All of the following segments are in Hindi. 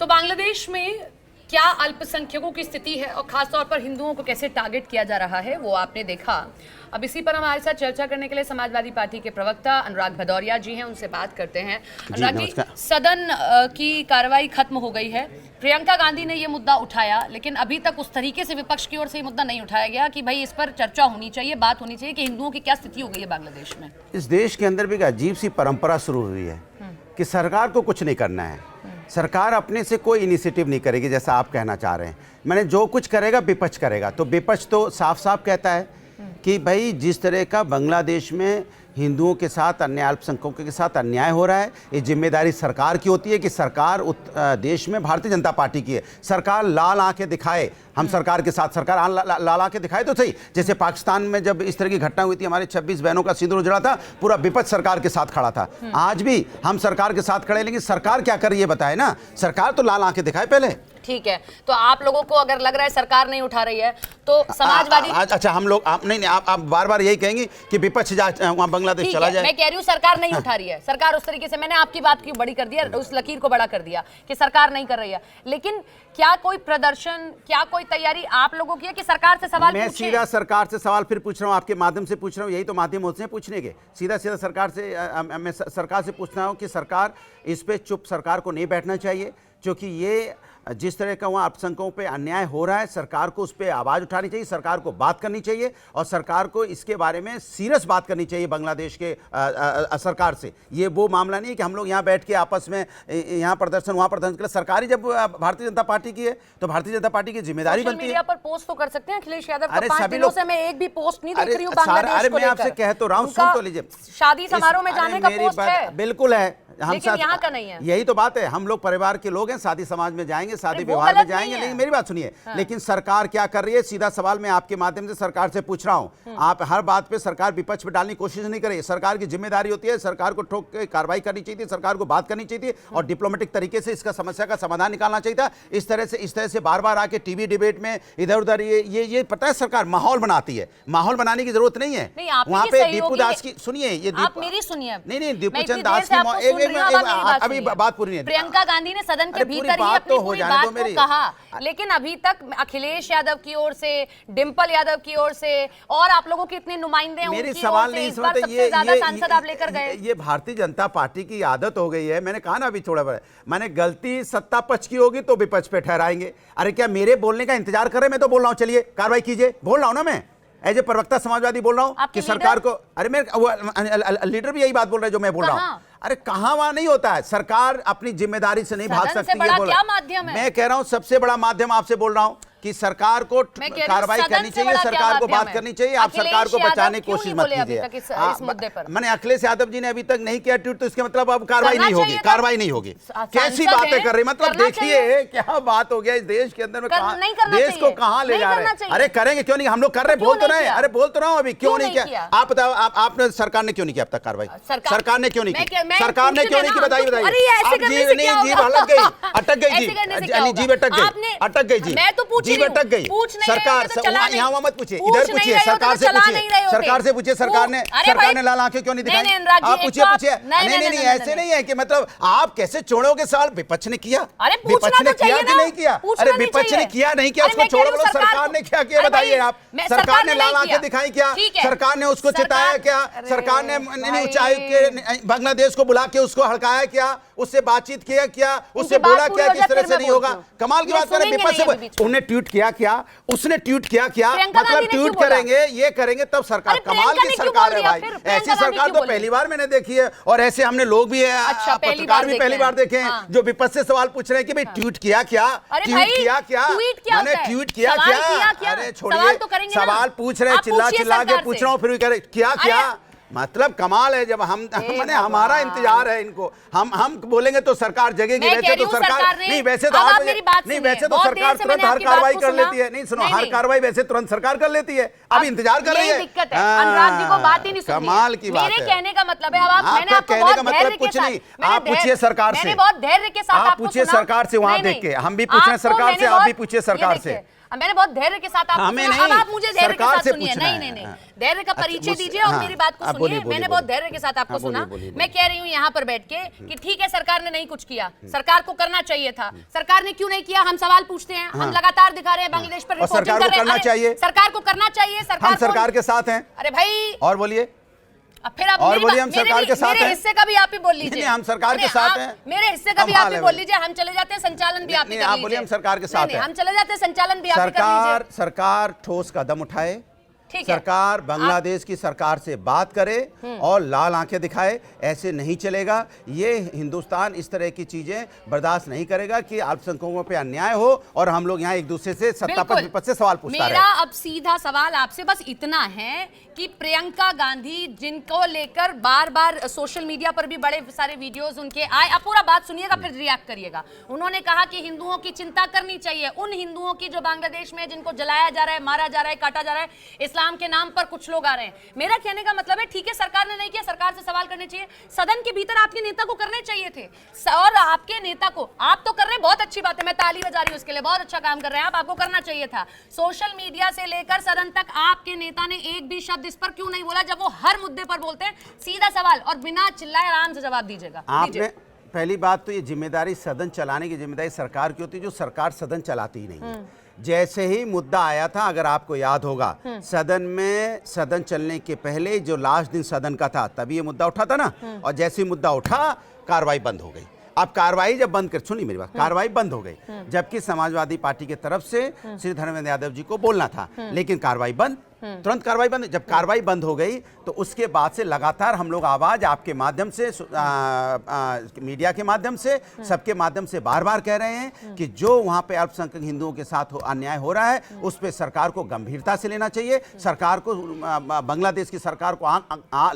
तो बांग्लादेश में क्या अल्पसंख्यकों की स्थिति है और खासतौर पर हिंदुओं को कैसे टारगेट किया जा रहा है वो आपने देखा। अब इसी पर हमारे साथ चर्चा करने के लिए समाजवादी पार्टी के प्रवक्ता अनुराग भदौरिया जी हैं, उनसे बात करते हैं। अनुराग जी, सदन की कार्रवाई खत्म हो गई है। प्रियंका गांधी ने ये मुद्दा उठाया, लेकिन अभी तक उस तरीके से विपक्ष की ओर से ये मुद्दा नहीं उठाया गया कि भाई इस पर चर्चा होनी चाहिए, बात होनी चाहिए कि हिंदुओं की क्या स्थिति हो गई है बांग्लादेश में। इस देश के अंदर भी एक अजीब सी परंपरा शुरू हुई है कि सरकार को कुछ नहीं करना है, सरकार अपने से कोई इनिशिएटिव नहीं करेगी, जैसा आप कहना चाह रहे हैं। मैंने जो कुछ करेगा विपक्ष करेगा। तो विपक्ष तो साफ साफ कहता है कि भाई जिस तरह का बांग्लादेश में हिंदुओं के साथ अन्य अल्पसंख्यकों के साथ अन्याय हो रहा है, ये जिम्मेदारी सरकार की होती है कि सरकार देश में भारतीय जनता पार्टी की है। सरकार लाल आंखें दिखाए, हम सरकार के साथ, सरकार लाल आंखें दिखाए तो सही। जैसे पाकिस्तान में जब इस तरह की घटना हुई थी, हमारे 26 बहनों का सिंदूर उजड़ा था, पूरा विपक्ष सरकार के साथ खड़ा था। आज भी हम सरकार के साथ खड़े, लेकिन सरकार क्या कर रही है बताए ना। सरकार तो लाल आंखें दिखाए पहले। ठीक है, तो आप लोगों को अगर लग रहा है सरकार नहीं उठा रही है तो समाजवादी अच्छा हम लोग आप नहीं आप बार बार यही कहेंगे कि विपक्ष वहां बांग्लादेश चला जाए। मैं कह रही हूँ सरकार नहीं उठा रही है। सरकार उस तरीके से, मैंने आपकी बात की बड़ी कर दिया, उस लकीर को बड़ा कर दिया कि सरकार नहीं कर रही है, लेकिन क्या कोई प्रदर्शन, क्या कोई तैयारी आप लोगों की है कि सरकार से सवाल मैं सीधा सरकार से सवाल फिर पूछ रहा हूँ, आपके माध्यम से पूछ रहा हूँ, यही तो माध्यम होते हैं पूछने के। सीधा सीधा सरकार से मैं सरकार से पूछ रहा हूँ कि सरकार इस पे चुप, सरकार को नहीं बैठना चाहिए, क्योंकि ये जिस तरह का वहाँ अल्पसंख्यकों पे अन्याय हो रहा है, सरकार को उस पर आवाज़ उठानी चाहिए, सरकार को बात करनी चाहिए और सरकार को इसके बारे में सीरियस बात करनी चाहिए बांग्लादेश के सरकार से। ये वो मामला नहीं है कि हम लोग यहाँ बैठ के आपस में यहाँ प्रदर्शन वहाँ प्रदर्शन कर। सरकारी जब भारतीय जनता पार्टी की है तो भारतीय जनता पार्टी की जिम्मेदारी बनती है। पर पोस्ट तो कर सकते हैं अखिलेश यादव का। 5 दिनों से मैं एक भी पोस्ट नहीं देख रही हूँ बांग्लादेश को लेकर। मैं आपसे कह तो रहा हूँ, सुन तो लीजिए। शादी समारोह में जाने का पोस्ट है, बिल्कुल है, हम साथ यहाँ का नहीं है। यही तो बात है, हम लोग परिवार के लोग हैं, शादी समाज में जाएंगे, शादी विवाह में जाएंगे, लेकिन मेरी बात सुनिए। लेकिन सरकार क्या कर रही है, सीधा सवाल मैं आपके माध्यम से सरकार से पूछ रहा हूं। आप हर बात पे सरकार विपक्ष पे डालने की कोशिश नहीं करे। सरकार की जिम्मेदारी होती है, सरकार को ठोक के कार्रवाई करनी चाहिए, सरकार को बात करनी चाहिए और डिप्लोमेटिक तरीके से इसका समस्या का समाधान निकालना चाहिए था। इस तरह से बार बार आके टीवी डिबेट में इधर उधर ये पता है, सरकार माहौल बनाती है, माहौल बनाने की जरूरत नहीं है। वहां पे दीपू दास की सुनिए, ये मेरी सुनिए, नहीं दीपू चंद दास की अभी बात पूरी नहीं। प्रियंका गांधी ने सदन के भीतर ही अपनी पूरी बात को कहा, लेकिन अभी तक अखिलेश यादव की ओर से, डिंपल यादव की ओर से और आप लोगों के इतने नुमाइंदे हैं, मेरे सवाल नहीं सुनते। सबसे ज्यादा सांसद आप लेकर गए। ये भारतीय जनता पार्टी की आदत हो गई है। मैंने कहा ना अभी थोड़ा बड़ा, मैंने गलती सत्ता पक्ष की होगी तो विपक्ष पे ठहराएंगे। अरे क्या मेरे बोलने का इंतजार कर रहे? मैं तो बोल रहा हूँ, चलिए कार्रवाई कीजिए, बोल रहा हूँ ना मैं एज ए प्रवक्ता समाजवादी बोल रहा हूं कि सरकार को। अरे मेरे लीडर भी यही बात बोल रहे हैं जो मैं बोल रहा हूं। अरे कहां वहां नहीं होता है, सरकार अपनी जिम्मेदारी से नहीं भाग सकती। ये क्या माध्यम है? मैं कह रहा हूं सबसे बड़ा माध्यम आपसे बोल रहा हूं कि सरकार को कार्रवाई करनी चाहिए, सरकार को बात करनी चाहिए। आप सरकार को बचाने की कोशिश मत कीजिए। मैंने अखिलेश यादव जी ने अभी तक नहीं किया ट्वीट, तो इसका मतलब अब कार्रवाई नहीं होगी, कार्रवाई नहीं होगी। कैसी बातें कर रही, मतलब देखिए क्या बात हो गया इस देश के अंदर में, देश को कहां ले जा रहे हैं। अरे करेंगे क्यों नहीं, हम लोग कर रहे, बोल तो रहे। अरे बोल तो रहा हूं, अभी क्यों नहीं किया आप बताओ। आपने सरकार ने क्यों नहीं किया अब तक कार्रवाई? सरकार ने क्यों नहीं की? सरकार ने क्यों नहीं की बताइए, बताइए। जीभ हलक गई, अटक गई, जीभ अटक गई, अटक गई जीभ अटक गई। सरकार यहाँ मत पूछिए, इधर पूछिए, सरकार से पूछिए, सरकार से पूछिए। सरकार ने लाल आंखें क्यों नहीं दिखाई? आप पूछिए। नहीं ऐसे नहीं है कि मतलब आप कैसे छोड़ोगे सवाल। विपक्ष ने किया, विपक्ष ने किया कि नहीं किया? अरे विपक्ष ने किया नहीं किया उसको छोड़ो, बोलो सरकार ने क्या किया बताइए आप। सरकार ने लाल आंखें दिखाई क्या? सरकार ने उसको चिताया क्या? सरकार ने उच्चायुक्त के बांग्लादेश को बुला के उसको हड़काया क्या? उससे बातचीत किया क्या? उससे बोला क्या किस तरह से नहीं होगा? कमाल की बात करें, विपक्ष से उन्हें ट्वीट किया क्या? उसने ट्वीट किया क्या? मतलब ट्वीट करेंगे, ये करेंगे तब सरकार। कमाल की सरकार है भाई, ऐसी सरकार तो पहली बार मैंने देखी है। और ऐसे हमने लोग भी पत्रकार भी पहली बार देखे हैं जो विपक्ष से सवाल पूछ रहे हैं कि भाई ट्वीट किया क्या? ट्वीट किया क्या? मैंने ट्वीट किया क्या? अरे छोड़िए, सवाल पूछ रहे, चिल्ला चिल्ला के पूछ रहा हूँ, फिर भी कह रहे क्या क्या? मतलब कमाल है। जब हम मैंने हमारा इंतजार है इनको, हम बोलेंगे तो सरकार जगेगी। वैसे तो सरकार नहीं, वैसे तो नहीं, वैसे तो सरकार तुरंत हर कार्रवाई कर लेती है। नहीं सुनो, हर कार्रवाई वैसे तुरंत सरकार कर लेती है। अब इंतजार कर रही है। दिक्कत है अनुराग जी को बात ही नहीं सुननी। कमाल की बात है। मेरे कहने का मतलब है, अब आप, मैंने आपको कहने का मतलब कुछ नहीं, आप पूछिए सरकार से, बहुत धैर्य के साथ आप पूछिए सरकार से, वहां देख के हम भी पूछ रहे हैं सरकार से, आप भी पूछिए सरकार से। मैंने बहुत धैर्य के साथ आपको सुना, अब आप मुझे धैर्य के साथ सुनिए। नहीं, धैर्य का परिचय दीजिए और मेरी बात को सुनिए। मैंने बहुत धैर्य के साथ आपको सुना। मैं कह रही हूँ यहाँ पर बैठ के कि ठीक है, सरकार ने नहीं कुछ किया, सरकार को करना चाहिए था, सरकार ने क्यों नहीं किया, हम सवाल पूछते हैं। हम लगातार दिखा रहे हैं, बांग्लादेश पर रिपोर्टिंग कर रहे हैं, सरकार को करना चाहिए, सरकार के साथ हैं। अरे भाई, और बोलिए, फिर आप और बोलिए, हम सरकार के साथ हैं। मेरे हिस्से का भी आप ही बोल लीजिए। हम सरकार के साथ हैं। मेरे हिस्से का भी आप ही बोल लीजिए। हम चले जाते हैं, संचालन भी आप ही कर लीजिए। बोलिए, हम सरकार के साथ हैं। हम चले जाते हैं, संचालन भी आप ही कर लीजिए। सरकार ठोस कदम उठाए, सरकार बांग्लादेश की सरकार से बात करे और लाल आंखें दिखाए। ऐसे नहीं चलेगा। ये हिंदुस्तान इस तरह की चीजें बर्दाश्त नहीं करेगा कि अल्पसंख्यकों पे अन्याय हो और हम लोग यहाँ एक दूसरे से सत्ता पर विपक्ष से सवाल पूछता रहे। मेरा अब सीधा सवाल आपसे बस इतना है कि प्रियंका गांधी, जिनको लेकर बार बार सोशल मीडिया पर भी बड़े सारे वीडियोस उनके आए, आप पूरा बात सुनिएगा फिर रिएक्ट करिएगा। उन्होंने कहा कि हिंदुओं की चिंता करनी चाहिए, उन हिंदुओं की जो बांग्लादेश में, जिनको जलाया जा रहा है, मारा जा रहा है, काटा जा रहा है, इस्लाम के नाम पर कुछ लोग आ रहे हैं। मेरा कहने का मतलब है, ठीक है, सरकार ने नहीं किया, सरकार से सवाल करने चाहिए। सदन के भीतर आपके नेता को करने चाहिए थे, और आपके नेता को आप तो कर रहे हैं, बहुत अच्छी बात है, मैं ताली बजा रही हूं उसके लिए, बहुत अच्छा काम कर रहे हैं आप, आपको करना चाहिए था। सोशल मीडिया से लेकर सदन तक आपके नेता ने एक भी शब्द इस पर क्यों नहीं बोला, जब वो हर मुद्दे पर बोलते हैं? सीधा सवाल और बिना चिल्लाए आराम से जवाब दीजिएगा। आपने पहली बात तो ये जिम्मेदारी सदन चलाने की जिम्मेदारी सरकार की होती है, जो सरकार सदन चलाती ही नहीं है। जैसे ही मुद्दा आया था, अगर आपको याद होगा, सदन में सदन चलने के पहले जो लास्ट दिन सदन का था, तभी ये मुद्दा उठा था ना, और जैसे ही मुद्दा उठा, कार्रवाई बंद हो गई। अब कार्रवाई जब बंद कर, सुनिए मेरी बात, कार्रवाई बंद हो गई, जबकि समाजवादी पार्टी की तरफ से श्री धर्मेंद्र यादव जी को बोलना था, लेकिन कार्रवाई बंद, तुरंत कार्रवाई बंद। जब कार्रवाई बंद हो गई तो उसके बाद से लगातार हम लोग आवाज आपके माध्यम से, मीडिया के माध्यम से, सबके माध्यम से बार बार कह रहे हैं कि जो वहां पे अल्पसंख्यक हिंदुओं के साथ अन्याय हो रहा है, उस पर सरकार को गंभीरता से लेना चाहिए। सरकार को, बांग्लादेश की सरकार को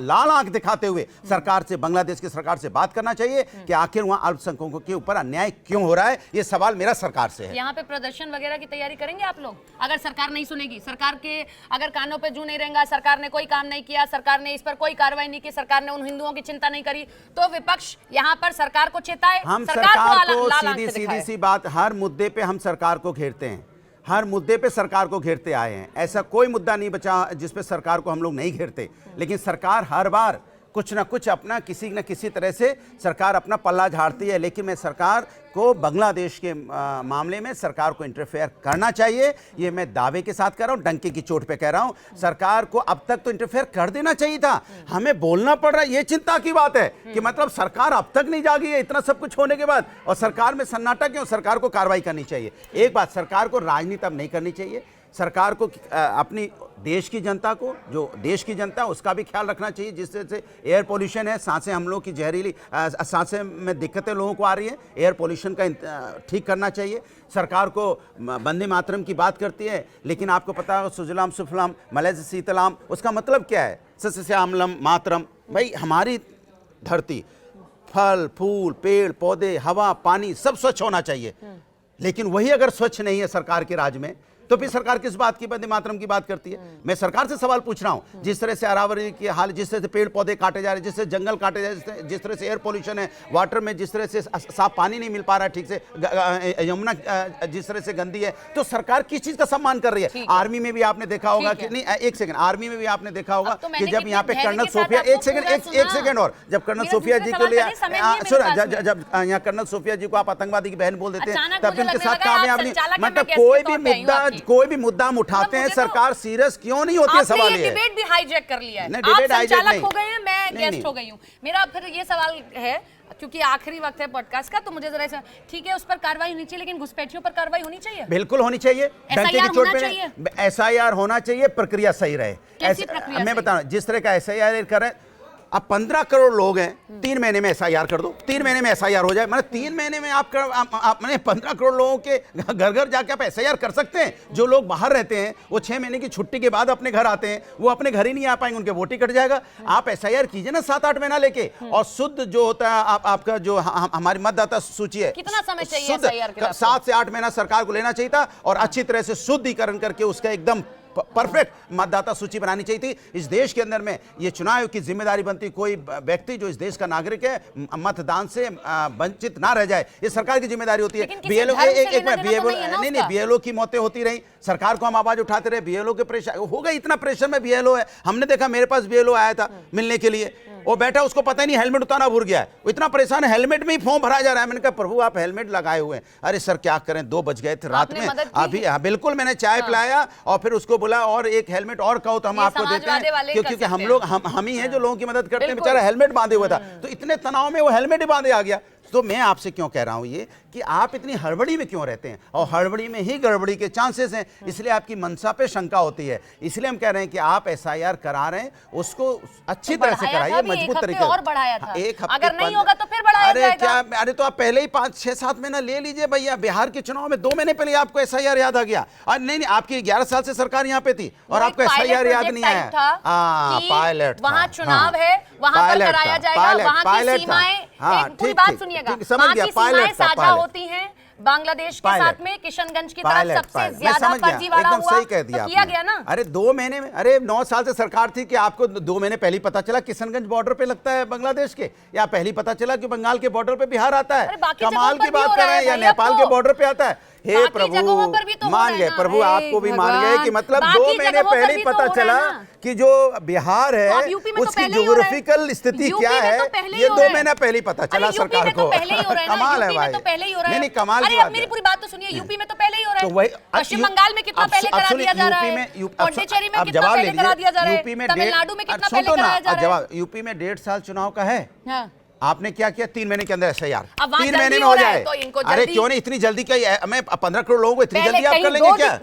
लाल आंख दिखाते हुए सरकार से, बांग्लादेश की सरकार से बात करना चाहिए कि आखिर वहां अल्पसंख्यकों के ऊपर अन्याय क्यों हो रहा है। ये सवाल मेरा सरकार से है। यहाँ पे प्रदर्शन वगैरह की तैयारी करेंगे आप लोग? अगर सरकार नहीं सुनेगी, सरकार के अगर कानों पे जू नहीं रहेगा, सरकार ने कोई काम नहीं किया, सरकार ने इस पर कोई कार्रवाई नहीं की, सरकार ने उन हिंदुओं की चिंता नहीं करी, तो विपक्ष यहाँ पर सरकार को चेताए, हम सरकार को सीधी सी बात, हर मुद्दे पे हम सरकार को घेरते हैं, हर मुद्दे पे सरकार को घेरते आए हैं। ऐसा कोई मुद्दा नहीं बचा जिस पे सरकार को हम लोग नहीं घेरते, लेकिन सरकार हर बार कुछ ना कुछ अपना, किसी न किसी तरह से सरकार अपना पल्ला झाड़ती है। लेकिन मैं सरकार को, बांग्लादेश के मामले में सरकार को इंटरफेयर करना चाहिए, ये मैं दावे के साथ कह रहा हूँ, डंके की चोट पे कह रहा हूँ। सरकार को अब तक तो इंटरफेयर कर देना चाहिए था, हमें बोलना पड़ रहा है, ये चिंता की बात है कि मतलब सरकार अब तक नहीं जागी है, इतना सब कुछ होने के बाद, और सरकार में सन्नाटा क्यों? सरकार को कार्रवाई करनी चाहिए। एक बात, सरकार को राजनीति अब नहीं करनी चाहिए, सरकार को अपनी देश की जनता को, जो देश की जनता उसका भी ख्याल रखना चाहिए। जिस तरह से एयर पोल्यूशन है, सांसें हम लोग की जहरीली, सांसें में दिक्कतें लोगों को आ रही हैं, एयर पोल्यूशन का ठीक करना चाहिए। सरकार को वंदे मातरम की बात करती है, लेकिन आपको पता है सुजलाम सुफलाम मलयज शीतलाम, उसका मतलब क्या है? सस्यश्यामलम मातरम। भाई हमारी धरती, फल फूल, पेड़ पौधे, हवा पानी सब स्वच्छ होना चाहिए, लेकिन वही अगर स्वच्छ नहीं है सरकार के राज में, तो फिर सरकार किस बात की वंदे मातरम की बात करती है? मैं सरकार से सवाल पूछ रहा हूं, जिस तरह से अरावली की हाल, जिस तरह से पेड़ पौधे काटे जा रहे हैं, जिस तरह से जंगल काटे जा रहे हैं, जिस तरह से एयर पोल्यूशन है, वाटर में जिस तरह से साफ पानी नहीं मिल पा रहा है ठीक से, यमुना जिस तरह से गंदी है, तो सरकार किस चीज का सम्मान कर रही है? आर्मी में भी आपने देखा होगा कि नहीं, एक सेकंड, आर्मी में भी आपने देखा होगा कि जब यहाँ पे कर्नल सोफिया, एक सेकंड, और जब कर्नल सोफिया जी को लिया, जब यहाँ कर्नल सोफिया जी को आप आतंकवादी की बहन बोल देते हैं, तब इनके साथ कामयाब नहीं, मतलब कोई भी मुद्दा हम उठाते हैं, सरकार सीरियस क्यों नहीं होती है? सवाल ये डिबेट भी हाईजैक कर लिया है, आप संचालक हो गए हैं, मैं गेस्ट हो गई हूं। मेरा फिर ये सवाल है, क्योंकि आखिरी वक्त है पॉडकास्ट का, तो मुझे जरा ऐसा, ठीक है उस पर कार्रवाई होनी चाहिए, लेकिन घुसपैठियों पर कार्रवाई होनी चाहिए, बिल्कुल होनी चाहिए। SIR होना चाहिए, प्रक्रिया सही रहे। मैं बता रहा हूं, जिस तरह का SIR कर रहे हैं, अब 15 करोड़ लोग हैं, 3 महीने में SIR कर दो, 3 महीने में SIR हो जाए, मतलब 3 महीने में आप 15 करोड़ लोगों के घर घर जाके आप SIR कर सकते हैं। जो लोग बाहर रहते हैं वो 6 महीने की छुट्टी के बाद अपने घर आते हैं, वो अपने घर ही नहीं आ पाएंगे, उनके वोट ही कट जाएगा। आप SIR कीजिए ना 7-8 महीना लेके, और शुद्ध जो होता है आपका जो हमारी मतदाता सूची है, कितना समय चाहिए SIR के लिए? 7 से 8 महीना सरकार को लेना चाहिए था, और अच्छी तरह से शुद्धिकरण करके उसका एकदम परफेक्ट मतदाता सूची बनानी चाहिए थी। इस देश के अंदर में ये चुनाव आयोग की जिम्मेदारी बनती, कोई व्यक्ति जो इस देश का नागरिक है मतदान से वंचित ना रह जाए, ये सरकार की जिम्मेदारी होती है। बीएलओ नहीं, बीएलओ की मौतें होती रही, सरकार को हम आवाज उठाते रहे, बीएलओ के प्रेशर हो गए, इतना प्रेशर में बीएलओ है। हमने देखा, मेरे पास बीएलओ आया था मिलने के लिए, वो बैठा, उसको पता ही नहीं हेलमेट उतारना भूल गया है, वो इतना परेशान है, हेलमेट में ही फॉर्म भरा जा रहा है। मैंने कहा प्रभु आप हेलमेट लगाए हुए हैं। अरे सर क्या करें, 2 बज गए थे रात में अभी। हाँ बिल्कुल, मैंने चाय पिलाया और फिर उसको बोला और एक हेलमेट और कहो तो हम आपको देते हैं, क्योंकि हम ही हैं जो लोगों की मदद करते हैं। बेचारा हेलमेट बांधे हुआ था, तो इतने तनाव में वो हेलमेट ही बांधे आ गया। तो मैं आपसे क्यों कह रहा हूं ये कि आप इतनी हड़बड़ी में क्यों रहते हैं, और हड़बड़ी में ही गड़बड़ी के चांसेस हैं, इसलिए आपकी मनसा पे शंका होती है। इसलिए हम कह रहे हैं कि आप एसआईआर करा रहे हैं, उसको अच्छी तरह से कराइए, मजबूत तरीके से। और बढ़ाया था, एक हफ्ते, अगर नहीं होगा तो फिर बढ़ाया जाएगा। अरे तो आप पहले ही 5-6-7 महीना ले लीजिए भैया। बिहार के चुनाव में 2 महीने पहले आपको एसआईआर याद आ गया। नहीं, आपकी 11 साल से सरकार यहाँ पे थी और आपको एसआईआर याद नहीं आया। पायलट, वहाँ चुनाव है, वहाँ पर कराया जाएगा, वहाँ की सीमाएं, पूरी बात सुनिएगा, वहाँ की सीमाएं साझा होती हैं बांग्लादेश के साथ में। किशनगंज की तरफ सबसे ज्यादा फर्जीवाड़ा हुआ, सही कह दिया, तो किया गया ना। अरे 2 महीने में, अरे 9 साल से सरकार थी कि आपको 2 महीने पहले ही पता चला किशनगंज बॉर्डर पे लगता है बांग्लादेश के, या पहले पता चला कि बंगाल के बॉर्डर पे बिहार आता है। कमाल की बात कर रहे हैं, या नेपाल के बॉर्डर पे आता है। हे प्रभु मान गए, प्रभु आपको भी मान गए कि मतलब 2 महीने पहले ही पता चला कि जो बिहार है उसकी ज्योग्राफिकल स्थिति क्या है, ये 2 महीना पहले ही पता चला सरकार को। कमाल है भाई, नहीं कमाल की बात। मेरी पूरी बात तो सुनिए, यूपी में तो पहले ही हो रहा है, पश्चिम बंगाल में कितना पहले करा दिया जा रहा है, पौंडीचेरी में कितना पहले करा दिया जा रहा है, तमिलनाडु में कितना पहले कराया जा रहा है। यूपी में 1.5 साल चुनाव का है, आपने क्या किया 3 महीने के अंदर एसआईआर, 3 महीने में हो जाए। अरे क्यों नहीं, इतनी जल्दी क्या, मैं 15 करोड़ लोगों को इतनी जल्दी आप कर लेंगे क्या?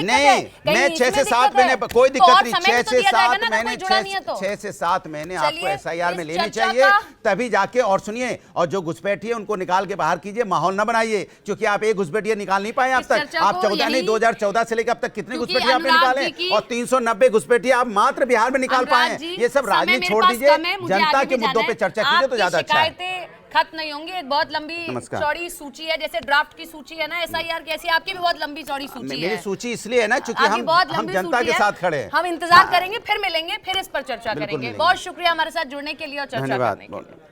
नहीं, मैं 6 से 7 महीने, कोई दिक्कत नहीं, 6 से 7 महीने, 6 से 7 महीने आपको एसआईआर में लेनी चाहिए, तभी जाके। और सुनिए, और जो घुसपैठी है उनको निकाल के बाहर कीजिए, माहौल न बनाइए, क्योंकि आप एक घुसपैठिए निकाल नहीं पाए अब तक। आप 2014 से लेकर अब तक कितने घुसपैठी आपने निकाले, और 390 घुसपैठी आप मात्र बिहार में निकाल पाए। ये सब राजनीति छोड़ दीजिए, जनता के मुद्दों पर चर्चा कीजिए तो ज्यादा अच्छा है। खत्म नहीं होंगी, एक बहुत लंबी चौड़ी सूची है, जैसे ड्राफ्ट की सूची है ना एसआईआर की, ऐसी आपकी भी बहुत लंबी चौड़ी सूची है। मेरी सूची इसलिए है ना क्योंकि हम जनता के साथ खड़े हैं। हम इंतजार करेंगे, फिर मिलेंगे, फिर इस पर चर्चा करेंगे। बहुत शुक्रिया हमारे साथ जुड़ने के लिए और चर्चा करने के लिए।